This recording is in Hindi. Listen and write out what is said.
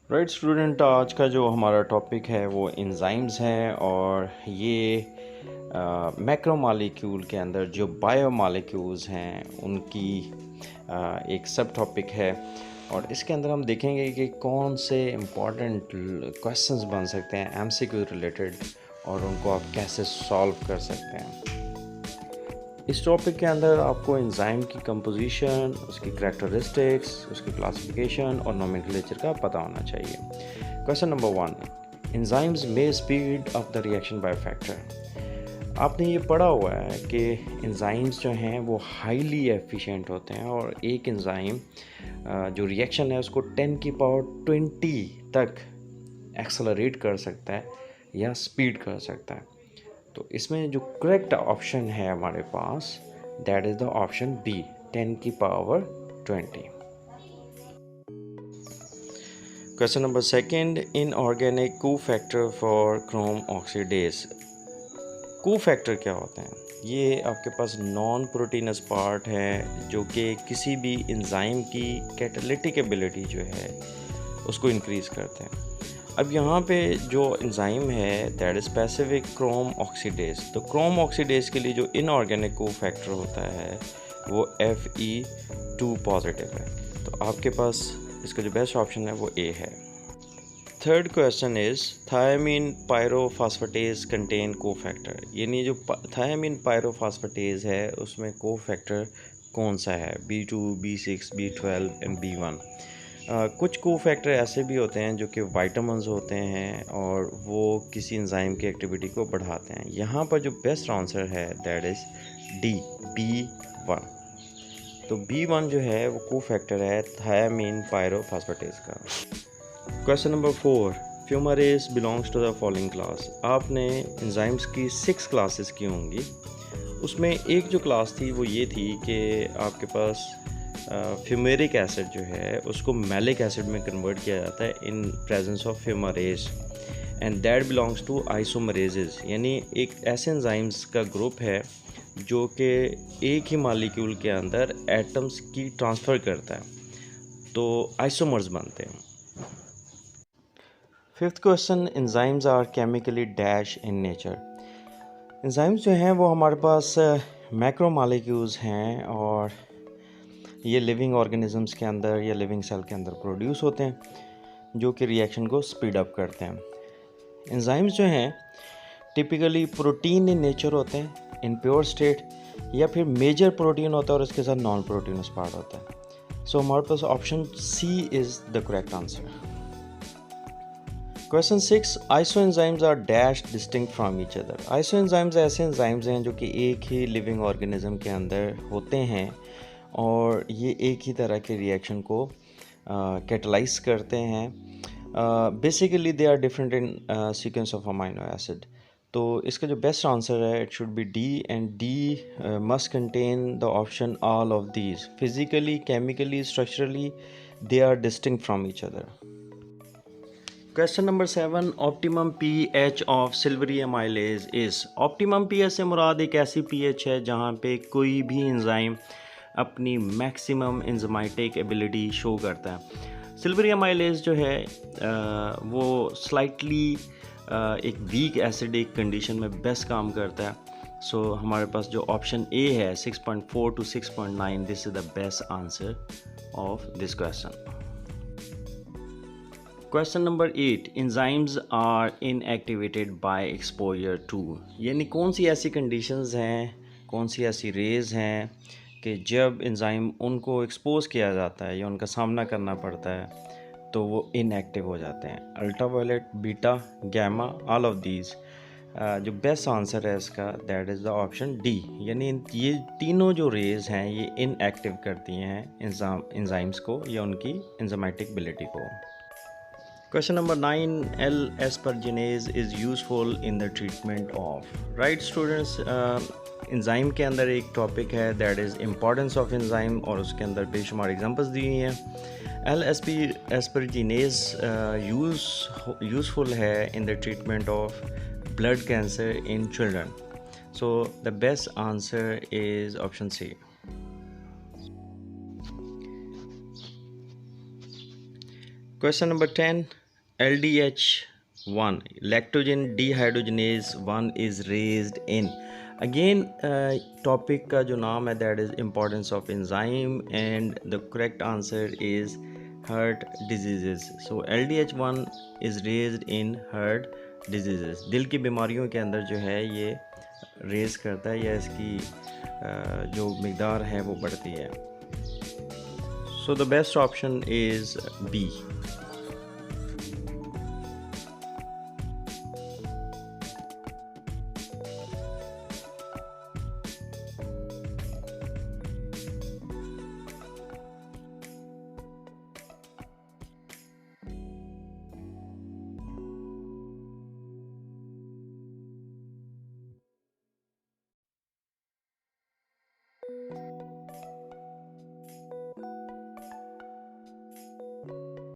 राइट स्टूडेंट, आज का जो हमारा टॉपिक है वो एंजाइम्स है और ये मैक्रो मॉलिक्यूल के अंदर जो बायो मॉलिक्यूल्स हैं उनकी एक सब टॉपिक है। और इसके अंदर हम देखेंगे कि कौन से इम्पॉर्टेंट क्वेश्चंस बन सकते हैं एमसीक्यू रिलेटेड और उनको आप कैसे सॉल्व कर सकते हैं। इस टॉपिक के अंदर आपको एंजाइम की कंपोजिशन, उसकी करैक्टरिस्टिक्स, उसकी क्लासिफिकेशन और नोमेनक्लेचर का पता होना चाहिए। क्वेश्चन नंबर 1, एंजाइम्स में speed of the reaction by factor. आपने ये पढ़ा हुआ है कि एंजाइम्स जो हैं वो हाईली एफिशिएंट होते हैं और एक एंजाइम जो रिएक्शन है उसको 10 की पावर 20 तक एक्सेलरेट कर सकता है या स्पीड कर सकता है। तो इसमें जो करेक्ट ऑप्शन है हमारे पास that is the option B, 10 की power 20। Question number second, inorganic cofactor for chrome oxidase. Cofactor क्या होते हैं? ये आपके पास नॉन प्रोटीनस पार्ट है जो कि किसी भी एंजाइम की कैटालिटिक एबिलिटी जो है उसको इंक्रीज़ करते हैं। अब यहाँ पे जो एंजाइम है that is specific Chrome oxidase. तो क्रोम ऑक्सीडेज के लिए जो इनऑर्गेनिक कोफैक्टर होता है वो Fe2 पॉजिटिव है। तो आपके पास इसका जो बेस्ट ऑप्शन है वो ए है। Third question is thiamine pyrophosphatase contain cofactor, यानी जो थायमीन पायरोफॉस्फेटेज है उसमें कोफैक्टर कौन सा है? B2, B6, B12 and B1। कुछ कोफैक्टर ऐसे भी होते हैं जो कि वाइटामिन्स होते हैं और वो किसी एंजाइम की एक्टिविटी को बढ़ाते हैं। यहाँ पर जो बेस्ट आंसर है दैट इज़ डी, B1। तो B1 जो है वो कोफैक्टर है थायमीन पायरोफॉस्फेटेज का। Question number 4, fumarase belongs to the following class. आपने एंजाइम्स की 6 क्लासेस की होंगी, उसमें एक जो क्लास थी वो ये थी कि आपके पास फ्यूमेरिक एसिड जो है उसको मैलिक एसिड में कन्वर्ट किया जाता है in presence of fumarase and that belongs to isomerases, यानी एक ऐसे एंजाइम्स का ग्रुप है जो कि एक ही मॉलिक्यूल के अंदर एटम्स की ट्रांसफ़र करता है, तो आइसोमर्स बनते हैं। Fifth question, enzymes are chemically dash in nature. Enzymes जो हैं वो हमारे पास मैक्रो मॉलिक्यूल्स हैं और ये लिविंग ऑर्गेनिजम्स के अंदर या लिविंग सेल के अंदर प्रोड्यूस होते हैं जो कि रिएक्शन को स्पीड अप करते हैं। एंजाइम्स जो हैं टिपिकली प्रोटीन इन नेचर होते हैं इन प्योर स्टेट, या फिर मेजर प्रोटीन होता है और इसके साथ नॉन प्रोटीनस पार्ट होता है। सो हमारे पास option C is the correct answer. Question 6, isoenzymes are dash distinct from each other. Isoenzymes ऐसे एंजाइम्स हैं जो कि एक ही लिविंग ऑर्गेनिज्म के अंदर होते हैं और ये एक ही तरह के रिएक्शन को कैटलाइज करते हैं। Basically they are different in sequence of amino acid. तो इसका जो बेस्ट आंसर है it should be D and D must contain the option all of these. Physically, chemically, structurally they are distinct from each other. Question number 7, optimum pH of salivary amylase is. Optimum pH से मुराद एक ऐसी पीएच है जहाँ पे कोई भी एंजाइम अपनी मैक्सिमम एंजाइमेटिक एबिलिटी शो करता है। सिल्वरी एमाइलेज जो है वो स्लाइटली एक वीक एसिडिक कंडीशन में बेस्ट काम करता है। सो हमारे पास जो ऑप्शन ए है 6.4 to 6.9, this is the best answer of this question. Question number 8, enzymes are inactivated by exposure to, यानी कौन सी ऐसी कंडीशंस हैं, कौन सी ऐसी रेज हैं कि जब एंजाइम उनको एक्सपोज किया जाता है या उनका सामना करना पड़ता है तो वो इनएक्टिव हो जाते हैं? Ultraviolet, beta, gamma, all of these. जो बेस्ट आंसर है इसका that is the option D, यानी ये तीनों जो रेज हैं ये इनएक्टिव करती हैं एंजाइम्स को या उनकी एंजाइमेटिक एबिलिटी को। Question number 9, L asparaginase is useful in the treatment of. Right students, enzyme के अंदर एक टॉपिक है that is importance of enzyme और उसके अंदर बेशुमार एग्जांपल्स दी हुई हैं। एल एस्परजिनेज यूज़फुल है in the treatment of blood cancer in children. So the best answer is option C. Question number 10, LDH1, lactogen dehydrogenase 1 is raised in. Again, topic का जो नाम है that is importance of enzyme and the correct answer is heart diseases. So LDH1 is raised in heart diseases. दिल की बीमारियों के अंदर जो है ये रेज करता है या इसकी जो मिकदार है वो बढ़ती है. So the best option is B.